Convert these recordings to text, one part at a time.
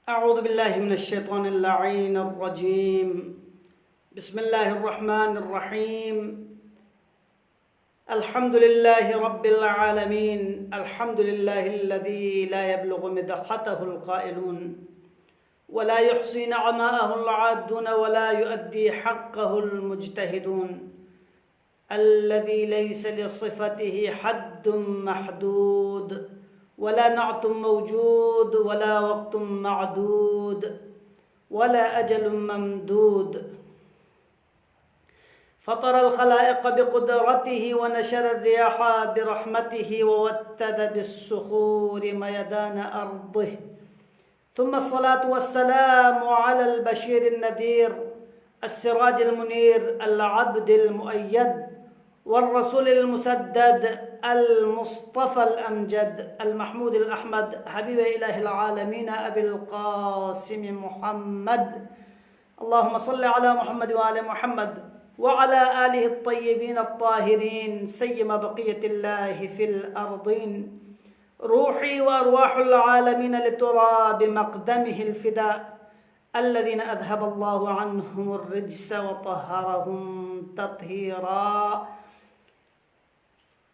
أعوذ بالله من الشيطان اللعين الرجيم. بسم الله الرحمن الرحيم. الحمد لله رب العالمين. الحمد لله الذي لا يبلغ مدحته القائلون ولا يحصي نعماءه العادون ولا يؤدي حقه المجتهدون، الذي ليس لصفته حد محدود ولا نعت موجود ولا وقت معدود ولا أجل ممدود. فطر الخلائق بقدرته ونشر الرياح برحمته ووتد بالصخور ميدان أرضه، ثم الصلاة والسلام على البشير النذير السراج المنير العبد المؤيد والرسول المسدد المصطفى الأمجد المحمود الأحمد حبيب إله العالمين أبي القاسم محمد. اللهم صل على محمد وآل محمد وعلى آله الطيبين الطاهرين سيما بقية الله في الأرضين. روحي وأرواح العالمين لترى بمقدمه الفداء، الذين أذهب الله عنهم الرجس وطهرهم تطهيرا.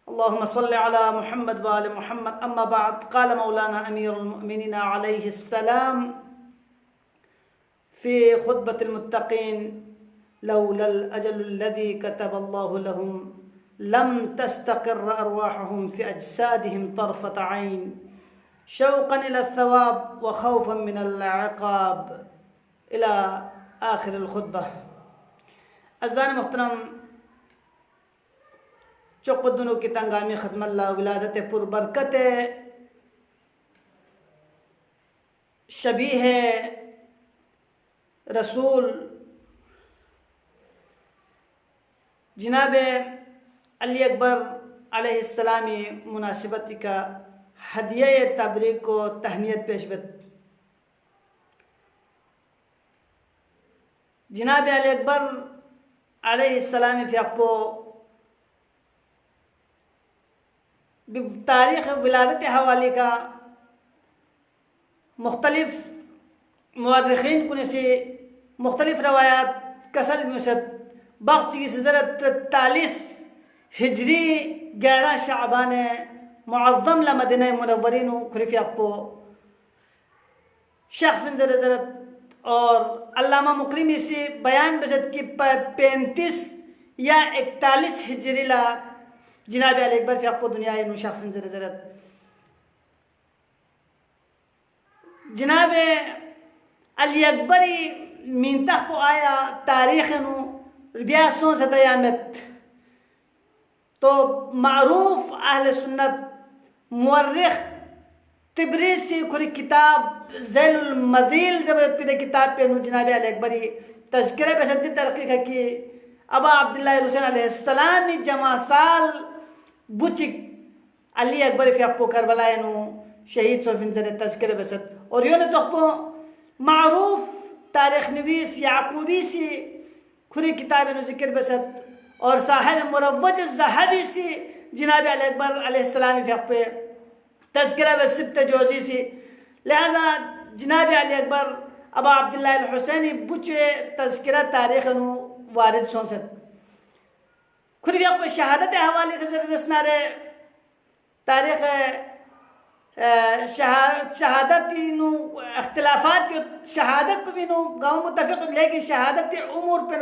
اللهم صل على محمد وآل محمد. أما بعد، قال مولانا أمير المؤمنين عليه السلام في خطبة المتقين: لولا الأجل الذي كتب الله لهم لم تستقر أرواحهم في أجسادهم طرفة عين، شوقا إلى الثواب وخوفا من العقاب، إلى آخر الخطبة. أعزائي محترم، चौकदनों की तंगामी खत्मल्ला विलादत पुर बरकत शबीह रसूल जनाब अली अकबर अलैहिस्सलामी मुनासिबत का हदिया तबरीक को तहनीत पेशबत। जनाब अली अकबर अलैहिस्सलामी फ़ियापो तारीख़ विलादत हवाली का मुख्तलिफ मुअर्रिखीन कुने से मुख्तलिफ रवायात कसल मुसद बख्त की सज़रत 43 हिजरी 11 शाबान मुअज़्ज़म ला मदीना मुनव्वरीन खुरिफ़ अप्पो शेख ज़रत और अल्लामा मुकरिमी से बयान बजत की 35 या 41 हिजरी ला जनाब अली अकबर फ़ी अप्पो दुनिया नुशाफ़िन ज़रत जनाब अली अकबरी मीनता को आया तारीख़ नु बियासों से दयामत तो मारूफ अहल सुन्नत मुअर्रिख तिब्रिसी खुरी किताब ज़ैलुल मदील ज़बरत पे किताब पे नु जनाब अली अकबरी तज़किरा बसद्दी तरक़ी है कि अबा अब्दुल्लाह हुसैन अलैहिस्सलाम जमा साल बुचिक अली अकबर फ़ी अप्पो करबला नु शहीद सोफिन ज़रे तज़किरा बसद और यो ने चोप्पो मारूफ तारीख़ नवीस याकूबी सी खुरी किताब नु ज़िक्र बसद और साहिब मुरव्वज ज़हबी सी जनाब अली अकबर अलैहिस्सलाम फ़ी अप्पो तज़किरा बसित जोज़ी सी। लिहाजा जनाब अली अकबर अबा अब्दुल्लाह हुसैनी बुचे तज़किरा तारीख़ नु वारिद सोंसद खुद भी आपको शहादत हवाले के जरिए तारीख़ शहादत नु अख्तिलाफात की शहादत पे भी नु गाँव मुतफ़िक़, लेकिन शहादत उमूर पे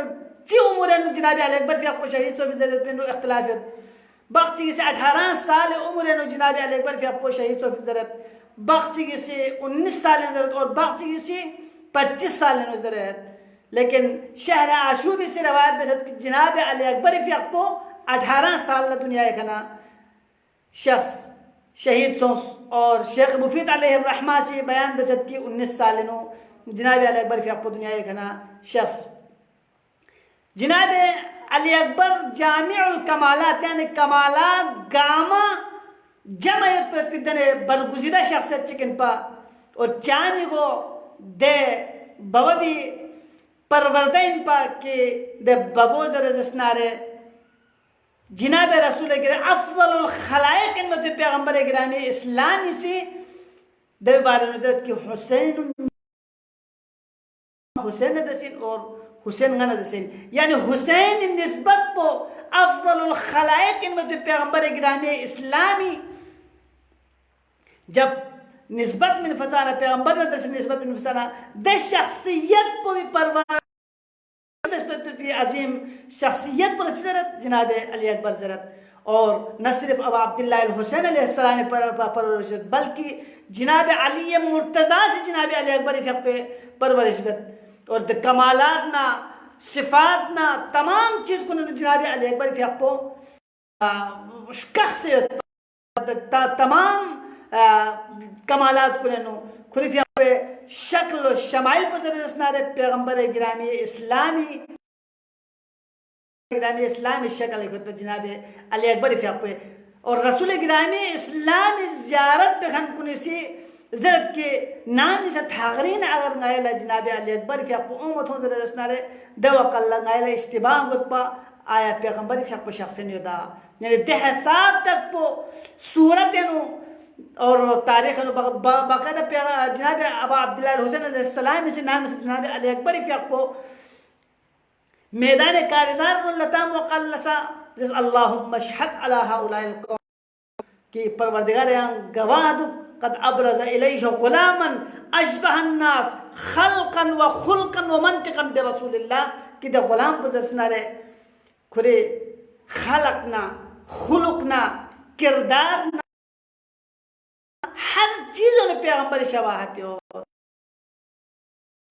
ची उमूर जनाब अली अकबर फ़ी आपको शहीद सो पे नु अख्तिलाफ बख्ची से 18 साल उम्र नु जनाब अली अकबर फ़ी आपको शहीद सो ज़रत बख्ची से 19 साल ज़रत और बख्ची से 25 साल ज़रत। लेकिन शहर आशूबी से रवायत बसत जनाब अली अकबर फ़ी आपको 18 साल दुनिया खना शख्स शहीद सोस और शेख मुफीद अलैहिर्रहमा से बयान बसत की 19 साल नो जनाब अली अकबर फ़ी आपको दुनिया खना शख्स। जनाब अली अकबर जामिउल कमालात यानी कमालात गामा जमायत पे पिदने बरगुज़िदा शख्सियत चिकन पा और चामी को दे बवबी परवरदैन पा के दे बबोज़र जस्नारे जनाब रसूल अफ़ज़लुल खलाइक़ में पैगम्बर गिरामी इस्लामी से दे बार नज़रत की हुसैन हुसैन दसिन और हुसैन गना दसिन यानी हुसैन निस्बत पो अफजलुल खलाइक में पैगंबर गिरामी इस्लामी जब निस्बत में फसाना पैगंबर ने दस निस्बत में फसाना द शख्सियत को भी परवाह अजीम शख्सियत पर जरत जनाब अली अकबर जरत और न सिर्फ अब अब्दुल्लाह हुसैन अलैहिस्सलाम परवरिश बल्कि जनाब अली मुर्तज़ा से जनाब अली अकबर पे परवरिश और कमालात ना सिफात ना तमाम चीज़ को जनाब अली अकबर पे तमाम कमालात को खुरिफिया पे शक्ल शमाइल पर जरसनारे पैगंबर गिरामी इस्लामी शक्ल पे जनाब अली अकबर पे और रसूल गिरामी इस्लामी ज़ियारत पे खन कुनिसी ज़रत के नाम से थागरीन अगर गायला जनाब अली अकबर पे उम्मत हो जरसनारे दवा कल्ला गायला इस्तिबा गुत्पा आया पैगंबर पे शख्स ने दा यानी ते हिसाब तक पो सूरत नु और तारीख बाकायदा जनाब अबा अब्दुल्लाह हुसैन अलैहिस्सलाम से नाम से जनाब अली अकबर को मैदान कारज़ार लताम वक़ल्लसा जिस अल्लाहुम्मा शहद अला हाउलाइल कौम कि परवरदिगार गवाह दु कद अब्रज़ इलैहि गुलामन अशबह अन्नास खल्क़न व खुल्क़न व मंतिक़न बिरसूलिल्लाह कि द गुलाम बुज़रसनारे खुरे खलकना खुलुकना किरदार हर चीज़ों ने पैगंबर शवाहत हो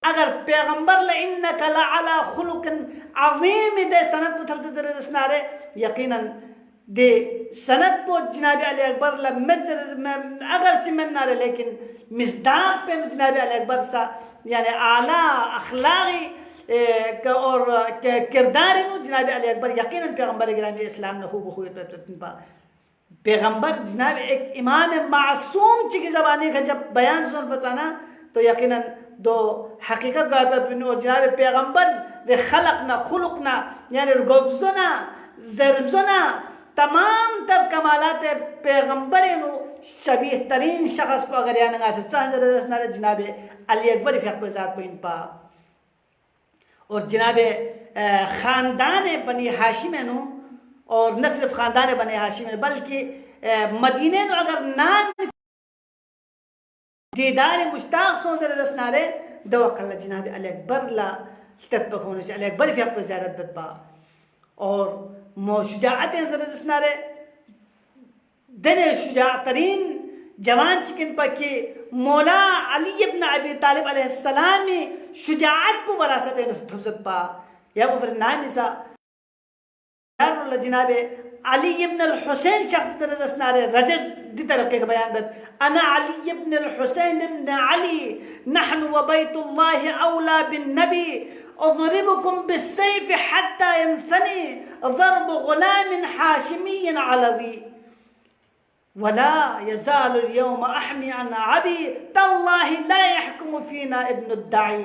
अगर पैगंबर इन्नका लअला खुलुकिन अज़ीम दे सनद पुथल से दरसनारे यकीनन दे सनद पो जनाब अली अकबर अगर चिमन नारे लेकिन मिसदाक पे जनाब अली अकबर सा यानी आला अखलागी और किरदार जनाब अली अकबर यकीनन पैगंबर गिरामी इस्लाम ने खूब पैगंबर जनाब एक इमाम मासूम की ज़बानी का जब बयान सुन फसाना तो यकीनन दो हकीकत का और जनाब पैगंबर दे खलकना खुलुकना यानी गब्ज़ना ज़रज़ना तमाम तब कमालात पैगंबर शबीह तरीन शख्स को अगर याना से जनाब अली अकबर फ़ात इन पा और जनाब ख़ानदान बनी हाशिम और न सिर्फ ख़ानदान बने हाशिम बल्कि मदीने अगर नाम दीदार मुश्ताक सो जरदसनारे दवकल्ला जनाब अली अकबर ला तत्बक होने से अली अकबर फ़ियक पर ज़ियारत बदबा और शुजाअत जरदसनारे दने शुजा तरीन जवान चिकन पर कि मौला अली इब्न अबी तालिब अलैहिस्सलाम शुजाअत को वरासत थुबसत पा या वो फिर नाम इसा जनाब अली इब्न हुसैन शख्स दरजसनारे रजस दी तरक़े का बयान बद अना अली इब्न हुसैन इब्न अली नहनु व बैतुल्लाह औला बिन नबी अज़रिबुकुम बिस्सैफ हत्ता यंथनी ضرب غلام हाशिमी अलवी वला यज़ालु اليوم अहमी अन अबी तल्लाहि ला यहकुमु फीना इब्न अद्दाई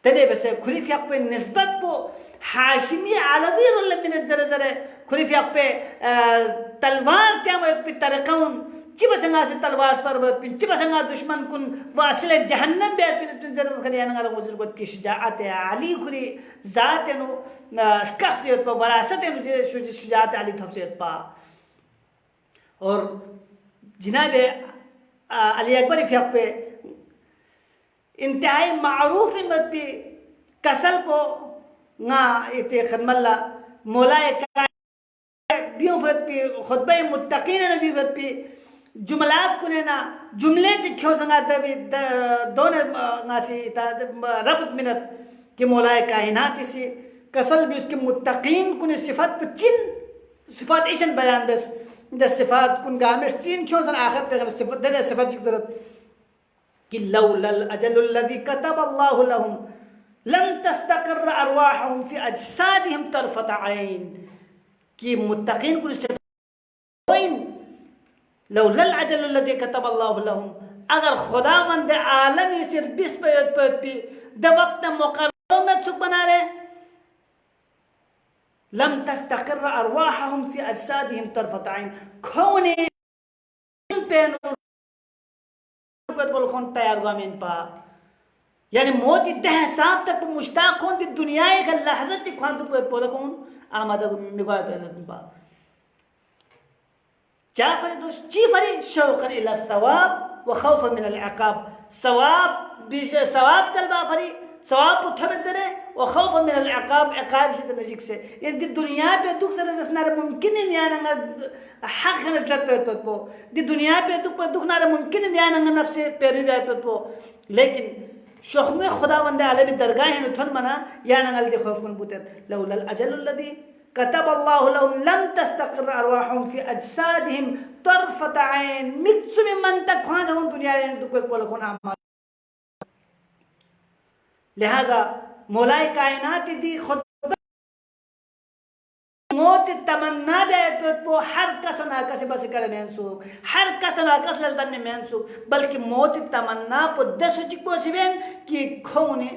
तने बस खुलीफ यक पे निस्बत पो हाशिमी अलवी रुल मिन जरजरे खुलीफ यक पे तलवार त्या पे तरकौन चिबसंगा से तलवार पर चिबसंगा दुश्मन कुन वासिले जहन्नम बे पिन जरूर खलिया नगर गुजर गोत की शुजाअत अली खुली जात नो शख्सियत पर वरासत नो शुजाअत अली थफसियत पा और जनाब अली अकबर फ़ियक पे इंतहाई मारूफ इन मत पे कसल को ना इते खदमल्ला मौलाए बियों फत पे खुतबे मुत्तकीन नबी फत पे जुमलात को ना जुमले चिक्खो संगा दबी दोने नासी रबत मिनत के मौलाए कायनात से कसल भी उसके मुत्तकीन कुने सिफत पे चिन सिफत ऐशन बयान दस सिफात कुन गामिश चीन क्यों सन आखिर पे सिफत दे सिफत की जरूरत कि लौलल अजलुल्लज़ी कतबल्लाहु लहुम लम तस्तक़िर्र अरवाहुहुम फी अजसादिहिम तरफ़त ऐन कि मुत्तक़ीन को सिफात लौलल अजलुल्लज़ी कतबल्लाहु लहुम अगर खुदावंद आलम सिर बिस पे द वक्त मुक़र्रर में सुख बना रहे लम तस्तक़िर्र अरवाहुहुम फी अजसादिहिम तरफ़त ऐन खोने पे बोल कौन तैयार हुआ मेन पा यानी मोती दह साफ तक मुश्ताक हों दी दुनिया एक लहज़ा ची ख्वान तो पोला कौन आमादा मिगवा बा जाफरी दोस्त चीफरी शौक़न इला थवाब व खौफ़ मिन अल अक़ाब सवाब बीच सवाब चल बाफरी सवाब पुथबे दरे व खौफ़ मिन अल अक़ाब अक़ाब से नजीक से ये दी दुनिया पे दुख से रसनारे मुमकिन है याना हक़ है ट्रक पे तो दी दुनिया पे दुख नारे मुमकिन है याना नफ्से पेरी पे तो लेकिन शोखमे खुदावंद आलमी दरगाह है थन मना या नंगल दे खौफ मन बुतत लौला अजल الذي كتب الله لهم لم تستقر ارواحهم في اجسادهم طرفة عين متسم من तक खां जवन दुनिया ने दुख को कोना लिहाजा मौलाए कायनात दी खुद मोत तमन्ना बे तो हर कसना कस बस कर मेंसुक हर कसना कस ललदन ने मेंसुक बल्कि मोत तमन्ना को दस चिको सिबेन कि खोने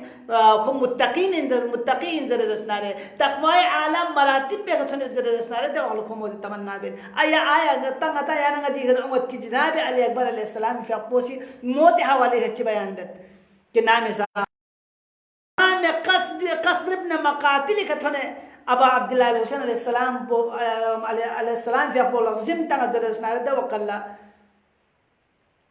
खो मुत्तकीन जरे दसनारे तकवाए आलम मरातिब पे थने जरे दसनारे दे वाल खो मोत तमन्ना बे आया तंगता या नंगा दी उम्मत की जनाब अली अकबर अलैहि सलाम fi अपोसी मोत हवाले के बयान दे कि नाम सा नाम कसर इब्न मकातिल के थने अबा अब्दुल्लाह हुसैन अलैहिस्सलाम पो अलैहिस्सलाम फिर पो लज़िम तंग जरसना द वकल्ला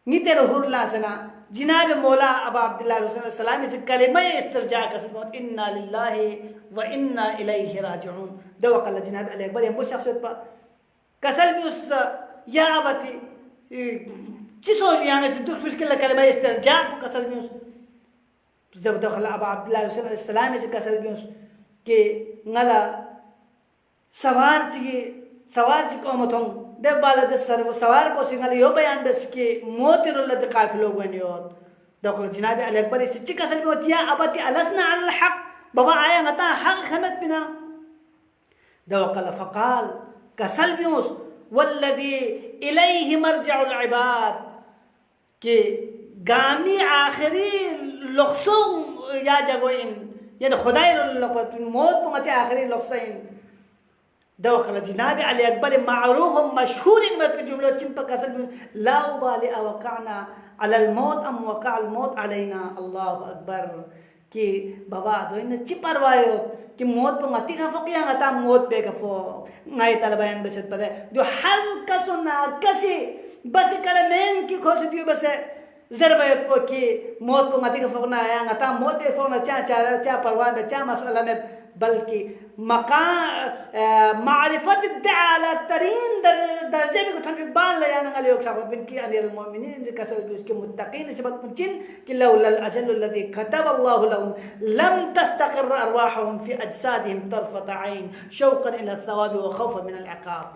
नीते रहूल्ला सना जिनाब मौला अबा अब्दुल्लाह हुसैन अलैहिस्सलाम से कलिमा इस्तिरजा का सब इन्ना लिल्लाहि व इन्ना इलैहि राजिऊन द वकल्ला जिनाब अली अकबर हम शख्सियत पर कसल भी उस या अबती चिसो यांगे से दुख मुश्किल कलिमा इस्तिरजा कसल भी उस जब दखल अबा अब्दुल्लाह हुसैन अलैहिस्सलाम से कसल भी उस के ngala sawar ci ko moton de bala de sarvo sawar po singal yo bayan bes ke motirul lad qafilo gwen yo dokol jinabi al akbar se chika sal mot ya abati alasna al haq baba aya ngata haq khamat bina دوقل فقال كسل بيوس والذي إليه مرجع العباد कि गामी आखिरी लक्ष्यों या जगोइन यानी खुदाई मौत पमते आखिरी लक्ष्यों दवखला जिनाब अली अकबर मारूफ मशहूर इन मत जुमलों चिंपा कसर ला उबाली अवकाना अलल मौत अम वकाल मौत अलैना अल्लाह अकबर कि बाबा दो इन चिपरवायो कि मौत पमती का फकिया ngata मौत पे का फो ngai talbayan beset pade जो हर कसुना कसी बस कड़मेन की खोस दियो बस ज़रबयत को कि मौत को मती का फकना आया ngata मौत पे फकना चा परवान में चा मसला में बल्कि मकान मारिफत दाला तरीन दर्जे में कुछ बाल ले आने वाले लोग बिन की अमीरुल मोमिनीन जो कसर भी उसके मुत्तकीन से बात पुछिन कि लौलल अजल الذي كتب الله لهم لم تستقر أرواحهم في أجسادهم طرفة عين شوقا إلى الثواب وخوفا من العقاب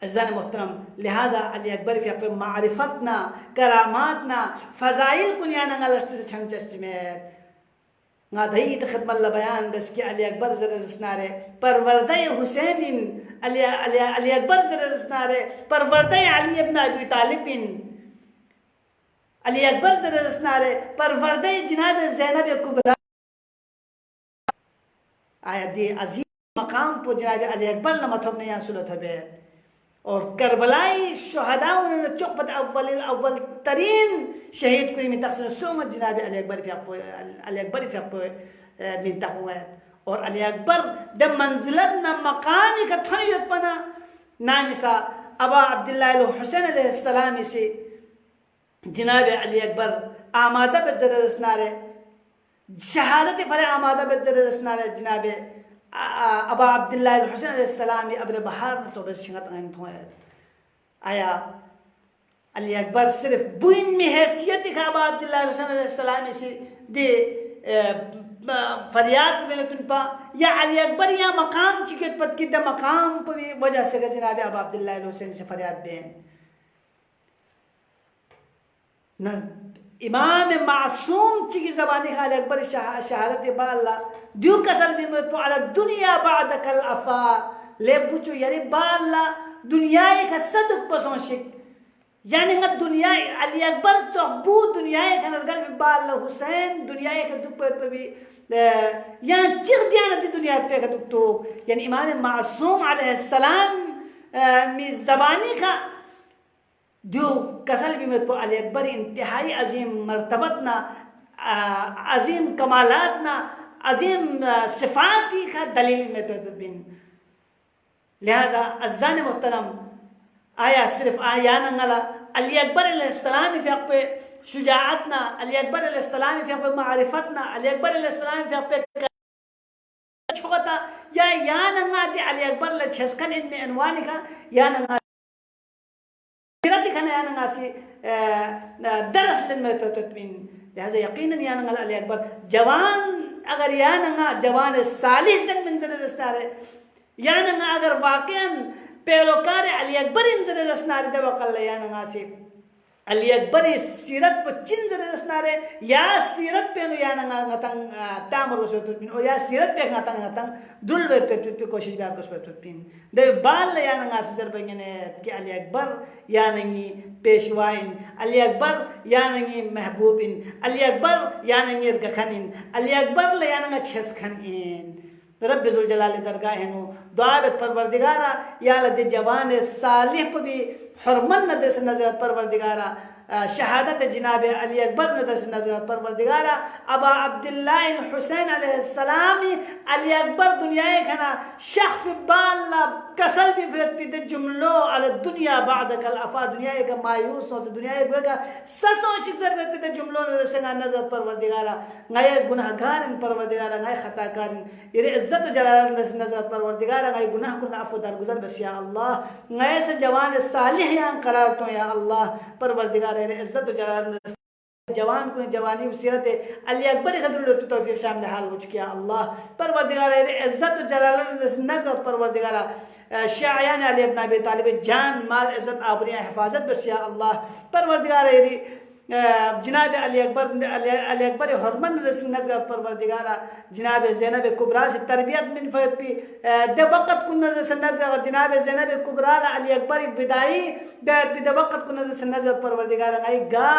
अज़ान मोहतरम लिहाजा अली अकबर fi अपने मारिफतना करामातना फजाइल कुनियाना गलस्ते से छंचस्ती में ngadayi ta khidmat la bayan bas ki ali akbar zirasnare parwarday husainin ali akbar zirasnare parwarday ali ibn abi talib ali akbar zirasnare parwarday janab zainab kubra aya di azim maqam po janab ali akbar la mathab ne sulat habe और करबलाई शुहदाओं ने चौपट अव्वल तरीन शहीद कुरी में तकसीर सोमत जनाब अली अकबर फिर में तकवात और अली अकबर द मंजिलत न मकामी का थनियत पना नामिसा अबा अब्दुल्लाह हुसैन अलैहिस्सलाम से जनाब अली अकबर आमादा बजरसनारे शहादत फरे आमादा बजरसनारे जनाब अबा अब्दुल्लाह हुसैन अलैहिस्सलाम अब्र बहार तो बस शिंगत गन थोए आया अली अकबर सिर्फ बुइन में हैसियत का अबा अब्दुल्लाह हुसैन अलैहिस्सलाम से दे फरियाद में तुन पा या अली अकबर या मकाम चिकट पत की द मकाम पर वजह से जनाब अबा अब्दुल्लाह हुसैन से फरियाद बेन न इमाम मासूम चिकी ज़बानी खाली अकबर शहादत बाल्ला दियो कसल भी मत पो अला दुनिया बाद कल अफा ले पूछो यारी बाल्ला दुनिया एक सदुक पसोंशिक यानी नग दुनिया अली अकबर चौबू दुनिया एक नरगल भी बाल्ला हुसैन दुनिया एक दुख पे भी यहाँ चिर दिया नदी दुनिया पे का दुख तो यानी इमाम मासूम अलैहिस्सलाम में ज़बानी का जो कसल भी मत पो अली अकबर इंतहाई अजीम मर्तबतना अजीम कमालात ना अजीम सिफाती का दलील में तो बिन लिहाजा अज़ान मोहतरम आया सिर्फ आया नंगला अली अकबर अलैहिस्सलाम फ़िक़ पे शुजाअतना अली अकबर अलैहिस्सलाम फ़िक़ पे मारिफतना अली अकबर अलैहिस्सलाम फ़िक़ पे छोटा या नंगा ती अली अकबर ले छसकन इनमें अनवानी का या नंगा सिरत खाने या नंगा सी दरस लेन में तो बिन लिहाजा यकीनन या नंगा अली अकबर जवान अगर या नंगा जवान सालिह तन मंजर दस्तारे या नंगा अगर वाकईन पैरोकार अली अकबर इन जरे दस्तारे दे वकल या नंगा सी अली अकबर सीरत पर चिन जरे दस्तारे या सीरत पे नो या नंगा ngатang tamar ko sotot pin o ya सीरत पे ngатang dul पे कोशिश बार को सोtot pin दे बाल या नंगा सदर बंगने कि अली अकबर या नंगी पेशवाइन अली अकबर या नंगी महबूबिन अली अकबर या नंगी रखनिन अली अकबर या नंगा छसखन इन रब जुल जलाल दरगाह है दुआ बे परवरदिगारा या लद जवान सालिह को भी हुरमन नदर से नजर परवरदिगारा शहादत जनाब अली अकबर नदर से नजर परवरदिगारा अबा अब्दुल्लाह हुसैन अलैहिस्सलाम अली अकबर दुनिया खना शख्फ बाला कसल भी फिर जुमलो अल दुनिया बाद कल अफा दुनिया का मायूस से दुनिया का ससो शिक्सर पे जुमलो नजर से नजर परवरदिगारा गाय गुनाहगार परवरदिगारा गाय खताकार इरे इज्जत जलाल नजर परवरदिगारा गाय गुनाह कुल अफू दरगुजर बस या अल्लाह गाय से जवान सालिह या करार तो या अल्लाह परवरदिगारा इरे इज्जत जलाल जवान को जवानी सीरत अली अकबर खदर तौफीक शामिल हाल हो चुकी है अल्लाह परवरदिगारा इरे इज्जत जलाल नजर परवरदिगारा शायान अली इब्न अबी तालिब जान माल इज्जत आबरिया हिफाजत बस या अल्लाह परवरदिगारा इरे जनाब अली अकबर हुरमन नजर परवरदिगारा जनाब ज़ैनब कुबरा से तरबियत मिन फयत भी दे वक़्त कुन नजर जनाब ज़ैनब कुबरा अली अकबर विदाई दे वक़्त कुन नजर परवरदिगारा आई गा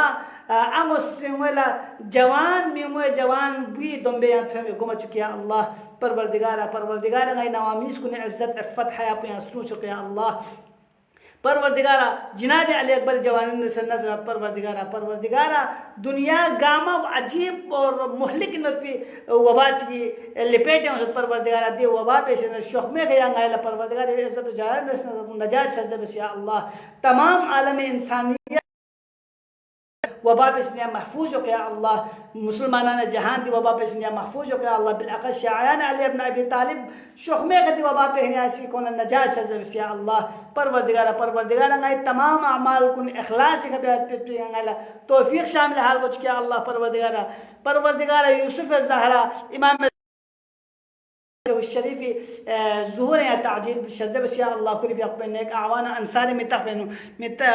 आमोस्ट्रेमला जवान मिमो जवान भी दम्बे या थे गुम चुकी है अल्लाह परवरदिगारा आई नवामीस कुन इज्जत इफ़्फ़त हया पे असरू चुके अल्लाह परवरदिगारा जनाब अली अकबर जवानी से नजर परवरदिगारा दुनिया गामा अजीब और मुहलिक वबा की लिपेटे हैं परवरदिगारा दे वबा पेश शौक में गया गायला परवरदिगारा इज्जत जान नजात सजदे बस या अल्लाह तमाम आलम इंसानियत वबा पे इसने महफूज हो गया अल्लाह मुसलमाना ने जहान दी वबा पे इसने महफूज हो गया अल्लाह बिलअक़ल शायान अली इब्न अबी तालिब शुखमे गदी वबा पे हनियासी कोन नजात सजदे बस या अल्लाह परवरदिगारा गाय तमाम अमाल कुन इखलास का पे गायला तौफीक शामिल हाल को किया अल्लाह परवरदिगारा यूसुफ ज़हरा इमाम शरीफी ज़ुहूर या ताजील सजदे बस या अल्लाह कुल फी अक़बन नेक आवाना अंसार में तक़बनु